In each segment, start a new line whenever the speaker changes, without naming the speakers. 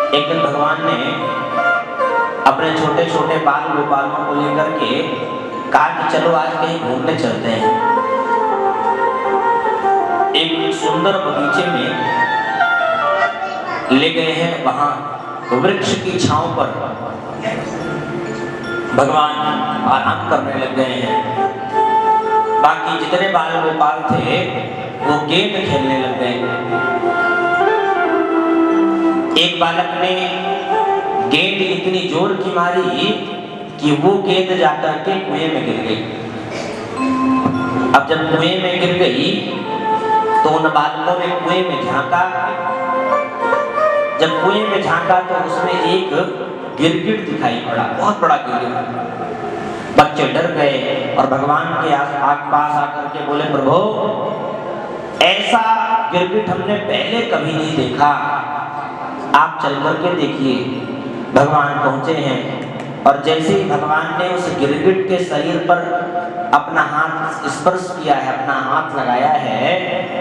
एक दिन भगवान ने अपने छोटे छोटे बाल गोपालों को लेकर के कहा कि चलो आज कहीं घूमने चलते हैं। एक सुंदर बगीचे में ले गए हैं, वहां वृक्ष की छांव पर भगवान आराम करने लग गए हैं। बाकी जितने बाल गोपाल थे वो गेंद खेलने लग गए। एक बालक ने गेंद इतनी जोर की मारी कि वो गेंद जाकर के कुएं में गिर गई। अब जब कुएं में गिर गई तो उन बालकों ने कुएं में झांका। जब कुएं में झांका तो उसमें एक गिरगिट दिखाई पड़ा, बहुत बड़ा गिरगिट। बच्चे डर गए और भगवान के पास आकर के बोले, प्रभु ऐसा गिरगिट हमने पहले कभी नहीं देखा, आप चल करके देखिए। भगवान पहुंचे हैं और जैसे ही भगवान ने उस गिरगिट के शरीर पर अपना हाथ स्पर्श किया है, अपना हाथ लगाया है,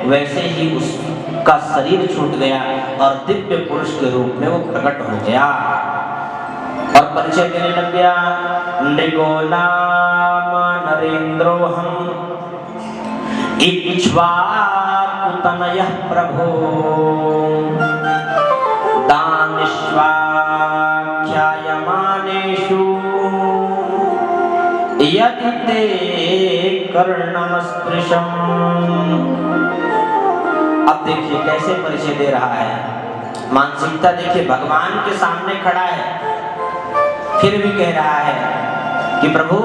वैसे ही उसका शरीर छूट गया और दिव्य पुरुष के रूप में वो प्रकट हो गया और परिचय देने लग गया। नृगो नाम नरेंद्रोहम इक्ष्वाकुतनयः प्रभो दानिष्वाख्यायमानेषु यदि ते कर्णमस्पृशम्। अब देखिए कैसे परिचय दे रहा है, मानसिकता देखिए, भगवान के सामने खड़ा है फिर भी कह रहा है कि प्रभु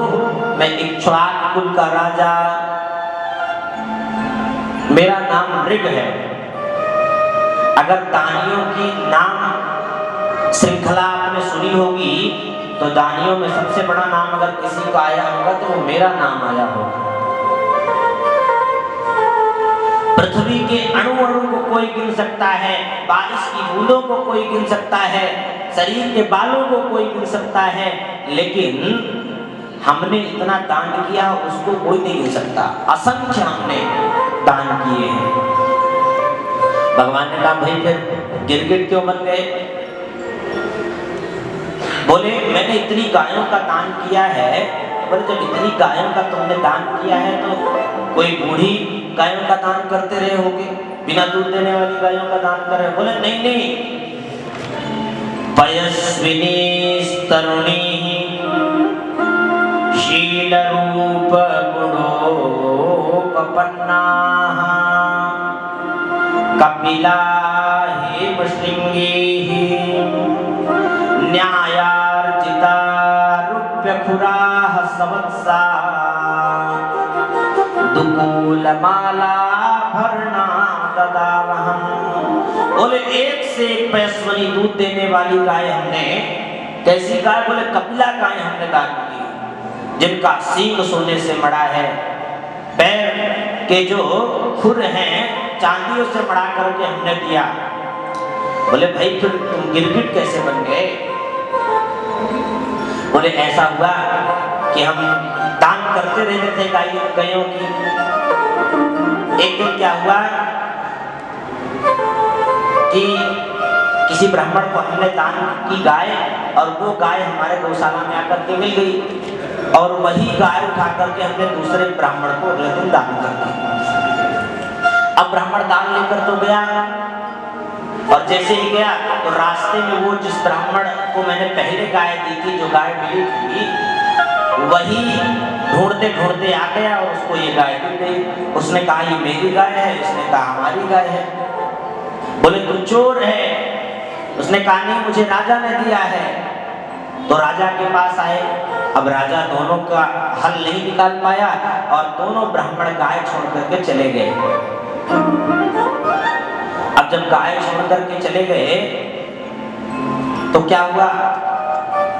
मैं इक्ष्वाक कुल का राजा, मेरा नाम ऋग है। अगर दानियों की नाम श्रृंखला आपने सुनी होगी तो दानियों में सबसे बड़ा नाम अगर किसी का आया होगा तो वो मेरा नाम आया होगा। पृथ्वी के अणु अणु को कोई गिन सकता है, बारिश की बूंदों को कोई गिन सकता है, शरीर के बालों को कोई गिन सकता है, लेकिन हमने इतना दान किया उसको कोई नहीं गिन सकता। असंख्य हमने दान किए हैं। भगवान ने कहा भाई फिर गिरगिट क्यों बन गए? बोले मैंने इतनी गायों का दान किया है। बोले जब इतनी गायों का तुमने दान किया है तो कोई बूढ़ी गायों का दान करते रहे होगे, बिना दूध देने वाली गायों का दान कर रहे। बोले नहीं नहीं, पयस्विनी तरुणी शील रूप गुणोपपन्नाः कपिला हेमशृंगीः न्यायार्जिता रूप्यखुराः सवत्सा दुकूलमालाभरणा ददावहम्। बोले एक से एक पयस्विनी दूध देने वाली गाय हमने, कैसी गाय? बोले कपिला गाय हमने दान की, जिनका सींग सोने से मड़ा है, पैर के जो खुर हैं चांदियों से मड़ा करके हमने दिया। बोले भाई फिर तुम गिरगिट कैसे बन गए? बोले ऐसा हुआ कि हम दान करते रहते थे गायों की। एक दिन क्या हुआ कि किसी ब्राह्मण को हमने दान की गाय और वो गाय हमारे गौशाला में आकर के मिल गई और वही गाय उठा करके हमने दूसरे ब्राह्मण को अगले दिन दान कर दी। अब ब्राह्मण दान लेकर तो गया और जैसे ही गया तो रास्ते में वो जिस ब्राह्मण को मैंने पहले गाय दी थी, जो गाय मिली थी, वही ढूंढते ढूंढते आ गया और उसको ये गाय मिल गई। उसने कहा ये मेरी गाय है, इसने कहा हमारी गाय है। बोले तू चोर है। उसने कहा नहीं, मुझे राजा ने दिया है। तो राजा के पास आए। अब राजा दोनों का हल नहीं निकाल पाया और दोनों ब्राह्मण गाय छोड़ करके चले गए। अब जब गाय छोड़ करके चले गए तो क्या हुआ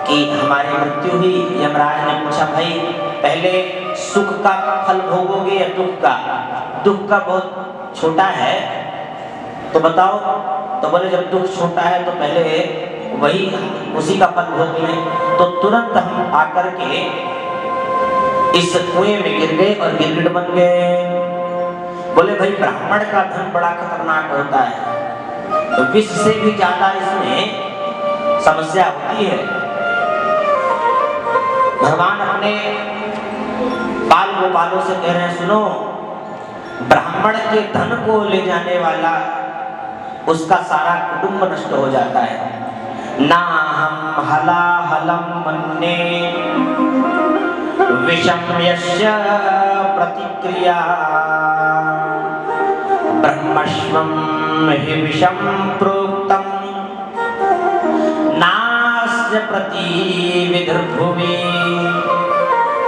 कि हमारी मृत्यु हुई। यमराज ने पूछा भाई पहले सुख का फल भोगोगे या दुख का? दुख का बहुत छोटा है तो बताओ। तो बोले जब दुख छोटा है तो पहले वही उसी का फल भोग लें। तो तुरंत हम आकर के इस कुएं में गिर गए और गिरगिट बन गए। बोले भाई ब्राह्मण का धन बड़ा खतरनाक होता है, तो विष से भी ज्यादा इसमें समस्या होती है। भगवान अपने बाल गोपालों से कह रहे हैं, सुनो, ब्राह्मण के धन को ले जाने वाला उसका सारा कुटुंब नष्ट हो जाता है। ना हम हलाहलम मन्ने विषम यस्य प्रतिक्रिया ब्रह्मस्वं हि विषम प्रोक्तम नास्य प्रति विदर्भुवे।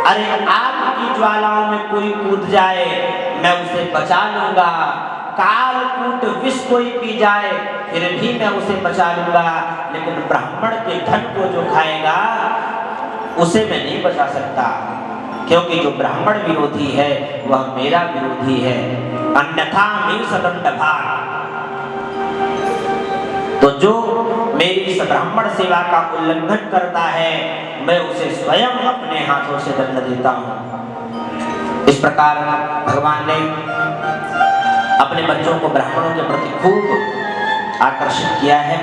अरे आग की ज्वालाओं में कोई कूद जाए मैं उसे बचा लूंगा, कालकूट विष कोई पी जाए फिर भी मैं उसे बचा लूंगा, लेकिन ब्राह्मण के धन को जो खाएगा उसे मैं नहीं बचा सकता, क्योंकि जो ब्राह्मण विरोधी है वह मेरा विरोधी है। अन्यथा मेरी सदंडभाग। तो जो मेरी इस ब्राह्मण सेवा का उल्लंघन करता है मैं उसे स्वयं अपने हाथों से दंड देता हूं। इस प्रकार भगवान ने अपने बच्चों को ब्राह्मणों के प्रति खूब आकर्षित किया है।